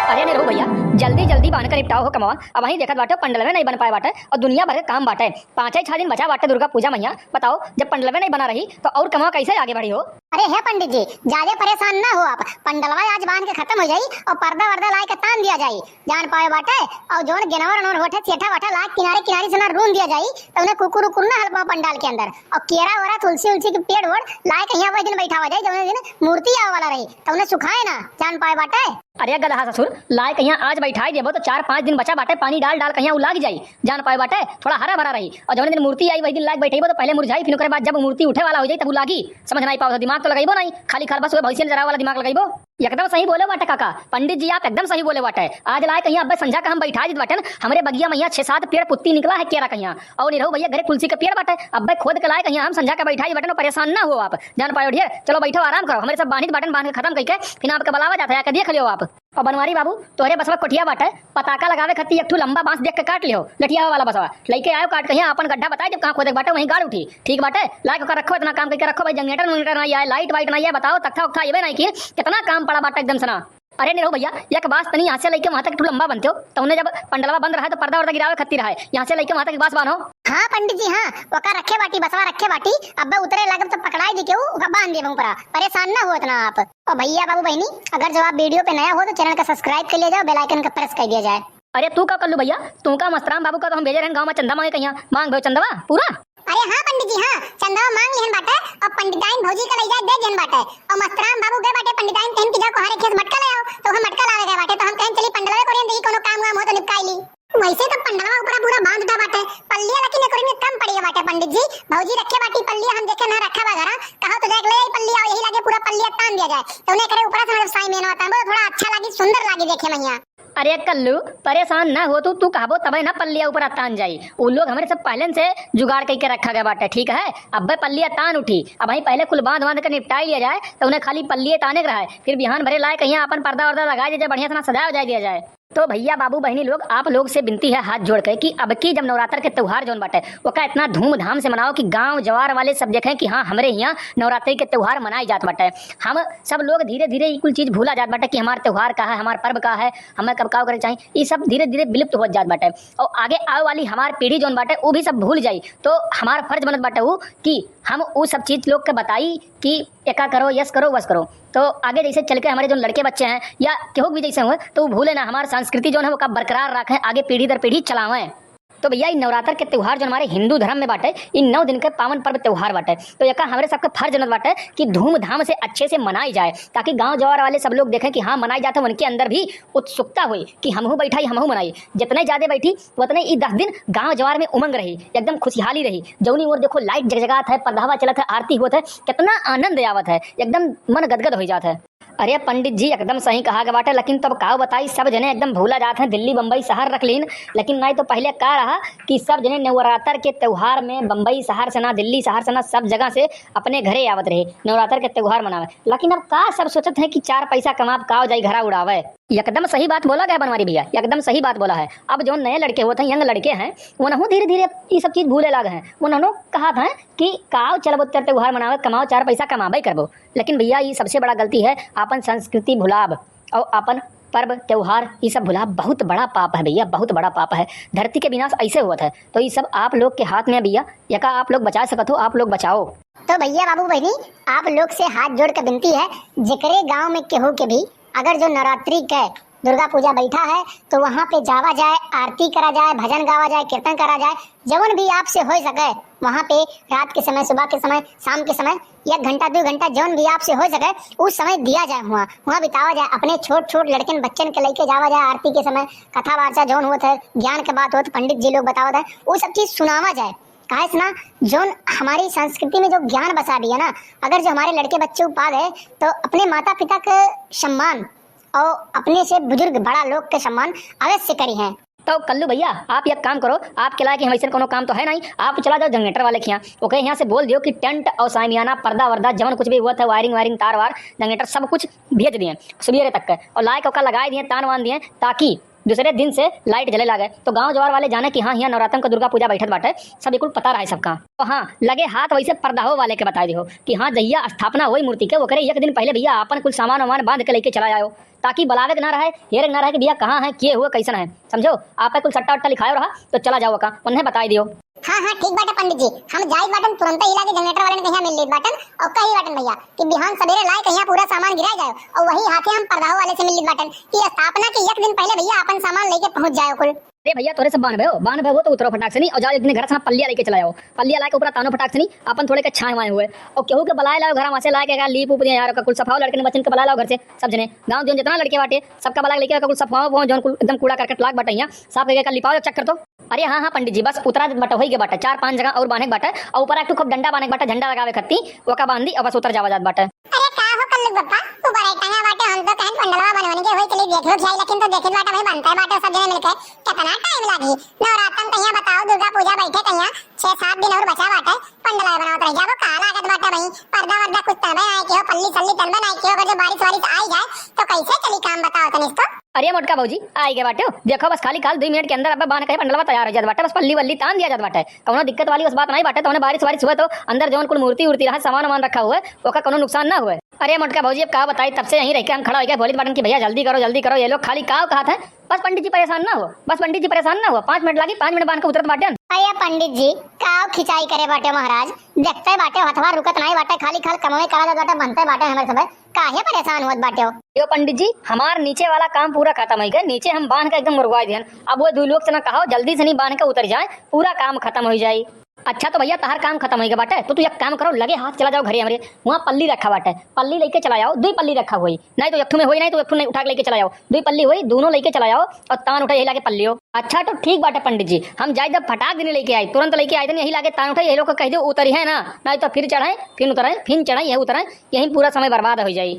अरे नहीं रहो भैया, जल्दी जल्दी बांध कर निपटाओ हो कमावा। अब वहीं देखत बाटे पंडलवे नहीं बन पाए बाटे और दुनिया भर के काम बाटे। 5-6 दिन बचा बाटे दुर्गा पूजा मैया। बताओ जब पंडलवे नहीं बना रही तो और कमावा कैसे आगे बढ़ी हो। अरे है पंडित जी, ज्यादा परेशान ना हो आप। पंडलवा आज बांध के खत्म हो जाई और पर्दा वर्दा ला के तान दिया जाई जान पाए बाटे। और जोन गेनवर अनवर होठे सेठा वाठा ला किनारे किनारे से ना रूम दिया जाई तो उन्हें कुकुर कुकुर ना हलवा पंडाल के अंदर। और केरा वरा तुलसी उलसी के पेड़ वोड़ लाए कहीं वही दिन बैठा हो जाए जब दिन मूर्ति आवे वाला रही तो उन्हें सुखाए ना जान पाए बाटे। अरे गधा ससुर, लाए कहीं आज बैठाई देबो तो 4-5 दिन बचा बाटे। पानी डाल डाल कहीं लाग जाई जान पाए बाटे, थोड़ा हरा भरा रही। और जब दिन मूर्ति आई वही दिन लाग बैठेबो तो पहले मुरझाई, फिर ओकरे बाद जब मूर्ति उठे वाला हो जाई तब लागी। समझ नहीं पाओ, दिमाग तो लगाइबो नहीं, खाली खाल बस भविष्य जरा वाला दिमाग लगाइबो। एकदम सही बोले बाटे काका, पंडित जी आप एकदम सही बोले बाटे। आज लाए कहीं अब संझा का हम बैठा दी बाटे। हमरे बगिया मैया 6-7 पेड़ पुत्ती निकला है केरा कहीं। और नहीं रहो भैया घरे तुलसी के पेड़ बाटे, अब खोद के लाए कहीं हम संझा का बैठा दी बाटे। परेशान ना हो आप जान पाओ ढेर। चलो बैठो आराम करो, हमारे सब बांधित बाटन बांध के खत्म करके फिर आपका बुलावा जाता है, देख लियो आप। और बनवारी बाबू तोहरे बसवा कोठिया बाटे, पताका लगावे खती एक ठू लंबा बांस देख के काट लियो लठिया वाला बसवा लेके आयो। काट कहीं अपन गड्ढा बताए जब कहां खोदे बाटे वहीं गाड़ उठी। ठीक बाटे, लाइक कर रखो, इतना काम करके रखो भाई। जनरेटर मनरेटर नहीं आए, लाइट वाइट नहीं है, बताओ तख्ता उख्ता ये नहीं कि कितना काम पड़ा बाटे एकदम सना। अरे नहीं रहो भैया, एक बास तनी यहाँ से लेके वहां तक लंबा बनते हो तो उन्हें जब पंडलवा बंद रहा तो पर्दा वर्दा गिरावे खत्ती रहा है। यहाँ से लेके वहां तक बास बांधो। हाँ पंडित जी हाँ, वका रखे बाटी बसवा रखे बाटी। अब उतरे लगब तो पकड़ाई दी के बांध दे ऊपर। परेशान ना हो इतना आप। और भैया बाबू बहनी अगर जो आप वीडियो पे नया हो तो चैनल का सब्सक्राइब कर लिया जाओ, बेल आइकन का प्रेस कर दिया जाए। अरे तू का कर लू भैया, तू का मस्तराम बाबू का तो हम भेजे रहे गाँव में चंदा मांगे कहीं मांग भो चंदवा पूरा। अरे हाँ पंडित जी हाँ, चंदवा मांग लिहन बाटे और पंडिताइन भौजी का ले जाए दे जन बाटे। और मस्तराम बाबू गए बाटे पंडिताइन कहन की जाओ हरे खेत मटका ले आओ तो हम मटका लावे गए बाटे। तो हम कहन चली पंडलवे कोरियन देई कोनो काम वाम हो तो निपटाई ली। वैसे तो पंडलवा ऊपर पूरा बांधता बाटे, पल्लिया लकी ने कोरियन कम पड़ी बाटे। पंडित जी भौजी रखे बाटी पल्लिया हम देखे ना रखा बा घरा, कहा तो देख ले पल्लिया यही लागे पूरा पल्लिया तान दिया जाए तो उन्हें करे ऊपर से साई मेनवा तान थोड़ा अच्छा लागी सुंदर लागी देखे मैया। अरे कल्लू परेशान ना हो तू कहबो तबे ना पल्लिया ऊपर तान जाई। उन लोग हमारे सब पहले से जुगाड़ करके रखा गया बाटे। ठीक है, अब भाई पल्लिया तान उठी, अब भाई पहले कुल बांध बांध कर निपटाई लिया जाए तो उन्हें खाली पल्लिए ताने का है। फिर बिहान भरे लाए कहीं अपन पर्दा वर्दा लगा दिया जाए, बढ़िया से सजा हो दिया जाए। तो भैया बाबू बहनी लोग आप लोग से विनती है हाथ जोड़ के कि अब की जब नवरात्र के त्योहार जोन बाटे वो का इतना धूमधाम से मनाओ कि गांव जवार वाले सब देखें कि हाँ हमारे यहाँ नवरात्रि के त्योहार मनाए जात बाटे। हम सब लोग धीरे धीरे ये कुल चीज भूला जात बाटे कि हमारा त्योहार का है, हमारा पर्व का है, हमें कब का करे चाहिए। ये सब धीरे धीरे विलुप्त हो जात बाटे और आगे आने वाली हमारी पीढ़ी जोन बाटे वो भी सब भूल जाई। तो हमारा फर्ज बनत बाटे वो कि हम वो सब चीज लोग के बताई कि एका करो यस करो वस करो। तो आगे जैसे चल के हमारे जो लड़के बच्चे हैं या केहू भी जैसे हुए तो वो भूले ना, हमारी संस्कृति जो है वो कब बरकरार रखें, आगे पीढ़ी दर पीढ़ी चलावें। तो भैया इन नवरात्र के त्योहार जो हमारे हिंदू धर्म में बाटे इन 9 दिन के पावन पर्व त्योहार बाटे। तो यका हमारे सबका फर्ज जनत बाटे कि धूमधाम से अच्छे से मनाई जाए ताकि गांव जवार वाले सब लोग देखें कि हाँ मनाई जाते हैं। उनके अंदर भी उत्सुकता हुई कि हमहू बैठाई हमहू मनाई। जितने ज्यादा बैठी उतने ये 10 दिन गांव जवार में उमंग रही, एकदम खुशहाली रही। जौनी और देखो लाइट जगजगात है, पर्दावा चलत है, आरती होत है, कितना आनंद आवत है, एकदम मन गदगद हो जाता है। अरे पंडित जी एकदम सही कहा गया बाटे, लेकिन तब का बताई सब जने एकदम भूला जाते हैं, दिल्ली बम्बई शहर रख लीन। लेकिन नहीं तो पहले क्या रहा कि सब जने नवरात्र के त्योहार में बम्बई शहर से ना दिल्ली शहर से ना सब जगह से अपने घरे आवत रहे नवरात्र के त्योहार मनावे। लेकिन अब का सब सोचत है कि 4 पैसा कमाब का जाई घरा उड़ावे। एकदम सही बात बोला गया बनवारी भैया, एकदम सही बात बोला है। अब जो नए लड़के होते हैं, यंग लड़के हैं, उन्होंने धीरे धीरे ये सब चीज भूले लगे हैं। उन्होंने कहा था कि काव चलो त्योहार मनावे, कमाओ 4 पैसा कमाबे करबो। लेकिन भैया ये सबसे बड़ा गलती है, अपन संस्कृति भुलाब और अपन पर्व त्योहार ये सब भुलाब बहुत बड़ा पाप है भैया, बहुत बड़ा पाप है। धरती के विनाश ऐसे हुआ था तो ये सब आप लोग के हाथ में भैया, यका आप लोग बचा सकत हो, आप लोग बचाओ। तो भैया बाबू बहनी आप लोग से हाथ जोड़ कर विनती है, जिकरे गाँव में केहू के भी अगर जो नवरात्रि के दुर्गा पूजा बैठा है तो वहाँ पे जावा जाए, आरती करा जाए, भजन गावा जाए, कीर्तन करा जाए। जवन भी आपसे हो सके वहाँ पे रात के समय, सुबह के समय, शाम के समय 1 घंटा 2 घंटा जवन भी आपसे हो सके उस समय दिया जाए, वहाँ बितावा जाए। अपने छोट छोट लड़कन बच्चन के लेके जावा जाए, आरती के समय कथा वार्ता जौन होता है, ज्ञान के बात होता, पंडित जी लोग बतावा जाए, वो सब चीज सुनावा जाए। कहा ना जोन हमारी संस्कृति में जो ज्ञान बसा दिया ना, अगर जो हमारे लड़के बच्चे पाल है तो अपने माता पिता के सम्मान और अपने से बुजुर्ग बड़ा लोग के सम्मान अवश्य करी हैं। तो कल्लू भैया आप एक काम करो, आपके लायक वैसे कोनो काम तो है नहीं, आप चला जाओ जनरेटर वाले के यहाँ, ओके यहाँ से बोल दियो कि टेंट और सामियाना पर्दा वर्दा जवन कुछ भी हुआ था, वायरिंग तार वार जनरेटर सब कुछ भेज दिए सुबेरे तक के और लाइक का लगा दिए, तान वान दिए ताकि दूसरे दिन से लाइट जले लागे तो गांव जवार वाले जाने कि हाँ यहाँ नवरात्रन का दुर्गा पूजा बैठत बाटे, सब बिल्कुल पता रहे सबका। तो हाँ लगे हाथ वैसे परदाहो वाले के बता दियो कि हाँ जहिया स्थापना हुई मूर्ति के ओकरे एक दिन पहले भैया अपन कुल सामान वामान बांध के लेके चला जाओ, ताकि बलावे ना रहे, हेरे ना रहे कि भैया कहाँ है, किए हुआ कैसन है, समझो। आप कुल सट्टा उट्टा लिखायो रहा तो चला जाओ का उन्हें बता दियो। हाँ हाँ ठीक बाटे पंडित जी, हम जाई बाटन तुरंत ही लाके जनरेटर वाले ने कहिया मिल ली बाटन और कही बाटन भैया कि बिहान सवेरे लाए कहिया पूरा सामान गिरा जाओ और वही हाथे हम परदाहो वाले से मिल ली बाटन कि स्थापना के एक दिन पहले भैया अपन सामान लेके पहुंच जाओ कुल। अरे भैया तोरे से बांध हो तो उतरो फटाक से नहीं और जाओ एक दिन घर से पल्लिया लेके चला जाओ, पल्लिया लाके ऊपर तानो फटाक से नहीं अपन थोड़े के छाए वाए हुए और केहू के बलाए लाओ घर से लाके लीप ऊप यार का कुल सफाओ लड़के ने बच्चन के बला लाओ घर से सब जने गांव जो जितना लड़के बाटे सबका बला लेके कुल सफाओ जो एकदम कूड़ा करकट लाग बटैया साफ करके लिपाओ चक्कर तो। अरे हाँ हाँ पंडित जी बस उतरा बटा होई के बाटा 4-5 जगह और बांधे बाटा और ऊपर एक खूब डंडा बांधे बाटा, झंडा लगावे खत्ती ओका बांधी और बस उतर जावा जात बाटा। अरे का हो कल्लू बप्पा ऊपर एक टंगा बाटे हम तो कहन पंडलवा बनवाने के होई चली देख लो जाई लेकिन तो देखे बाटा भाई बनता है बाटा सब जने मिलके कितना टाइम लागी नवरात्रन कहिया बताओ दुर्गा पूजा बैठे कहिया 6-7 दिन और बचा बाटा पंडलवा बनावत रह जाबो का लागत बाटा भाई पर्दा वर्दा कुछ तबे आए के हो पल्ली सल्ली तन बनाए के हो अगर जो बारिश वारिश आई जाए तो कैसे चली काम बताओ तनिस तो। अरे मोटका भाजी आई गए बाटे देखो बस खाली 2 मिनट के अंदर अब बांध के पंडलवा तैयार हो जात बाटे, बस पल्ली वल्ली तान दिया जात बाटे, कोनो दिक्कत वाली बस बात नहीं बाटे। तो बारिश वारिश हुए तो अंदर जौन कुल मूर्ति उर्ति रहा सामान वामान रखा हुआ है ओका कोनो नुकसान ना हुए। अरे मोटका भाजी अब का बताई तब से यहीं रह के हम खड़ा हो गए बोली बाटन की भैया जल्दी करो ये लोग खाली का कहा था बस पंडित जी परेशान ना हो, बस पंडित जी परेशान ना हो, 5 मिनट लगी 5 मिनट बांध के उतरत बाटे। अरे पंडित जी काव खिंचाई करे बाटे महाराज, देखते बाटे हथवा रुकत नहीं बाटे, खाली कमवे करा जाता बनते बाटे हमारे सब काहे परेशान होत बाटे हो। यो पंडित जी हमार नीचे वाला काम पूरा खत्म हो गया, नीचे हम बांध के एकदम मुरगवाई दिहन, अब वो 2 लोग से ना कहो जल्दी से नहीं बांध के उतर जाए पूरा काम खत्म हो जाए। अच्छा तो भैया तहार काम खत्म हो गया बाटे तो तू एक काम करो लगे हाथ चला जाओ घरे हमारे वहाँ पल्ली रखा बाटे, पल्ली लेके चला जाओ, 2 पल्ली रखा हुई नहीं तो एकठू में हुई नहीं तो एकठू नहीं उठा के लेके चला जाओ, 2 पल्ली हुई दोनों लेके चला जाओ और तान उठा यही लाके पल्ली हो। अच्छा तो ठीक बाटे पंडित जी हम जाए जब फटाक देने लेके आए तुरंत लेके आए यही लाके तान उठा यही लोग कह दो उतरी है ना, नहीं तो फिर चढ़ाए फिर उतराए फिर चढ़ाए यही उतराए यही पूरा समय बर्बाद हो जाए।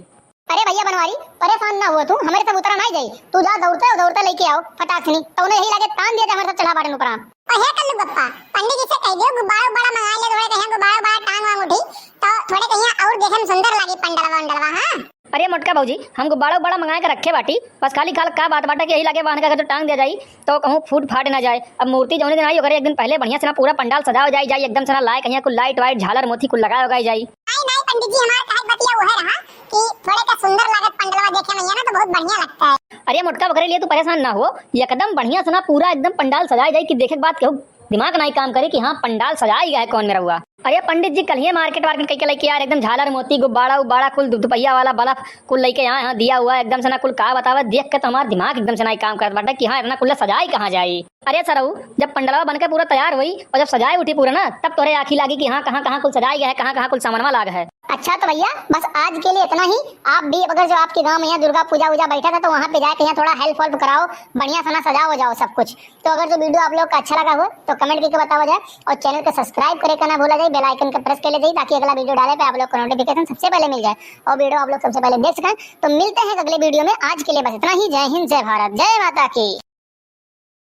अरे भैया बनवारी परेशान ना हुआ तू हमारे सब उतरा नहीं जाई, तू जा दौड़ते लेके आओ फटाक से तो उन्हें यही लाके तान दिया हमारे सब चढ़ा बाटन ऊपर। और हे कल्लू बप्पा पंडित जी से कह दियो गुब्बारा बड़ा मंगा ले थोड़े कहिया गुब्बारा टांग वांग उठी तो थोड़े कहिया और देखे में सुंदर लगी पंडलवा हां। अरे मोटका भाजी हम गुब्बारा बड़ा मंगा के रखे बाटी बस खाली का बात बाटा कि यही लाके बांध के तो टांग दिया जाई तो कहूँ फूट फाट ना जाए। अब मूर्ति जौने दिन आई अगर एक दिन पहले बढ़िया से ना पूरा पंडाल सजाओ जाए एकदम से ना लाए कहीं कुल लाइट वाइट झालर मोती कुल लगाए उगाई जाए। नहीं पंडित जी हमारा काहे बतिया वो है रहा कि थोड़े का सुंदर लागत पंडलवा देखे में ना तो बहुत बढ़िया लगता है। अरे मोटका वगैरह लिए तू परेशान ना हो एकदम बढ़िया से ना पूरा एकदम पंडाल सजाया जाए कि देखे के बाद केहू दिमाग नहीं काम करे कि हाँ पंडाल सजाई गया है कौन मेरा हुआ। अरे पंडित जी कल ही मार्केट कई के लेके यार एकदम झालर मोती गुब्बारा उब्बारा कुल दुपहिया वाला बल्ब कुल लेके यहाँ दिया हुआ एकदम से ना कुल का बतावा देख के तो हमारा दिमाग एकदम से नहीं काम करता बाटा कि हाँ इतना कुल सजाई कहाँ जाए। अरे सरऊ जब पंडलवा बनकर पूरा तैयार हुई और जब सजाई उठी पूरा ना तब तोरे आँखी लगी कि हाँ कहाँ कुल सजाई गया है कहाँ कुल सामानवा लाग है। अच्छा तो भैया बस आज के लिए इतना ही, आप भी अगर जो आपके गांव में यहाँ दुर्गा पूजा बैठा था तो वहाँ पे जाके यहाँ थोड़ा हेल्प कराओ बढ़िया सा ना सजाओ हो जाओ सब कुछ। तो अगर जो वीडियो आप लोग का अच्छा लगा हो तो कमेंट करके बताओ जाए और चैनल को सब्सक्राइब करे का ना भूला जाए, बेल आइकन का प्रेस कर ले जाए ताकि अगला वीडियो डाले पे आप लोग को नोटिफिकेशन सबसे पहले मिल जाए और वीडियो आप लोग सबसे पहले देख सकें। तो मिलते हैं अगले वीडियो में, आज के लिए बस इतना ही। जय हिंद जय भारत जय माता की।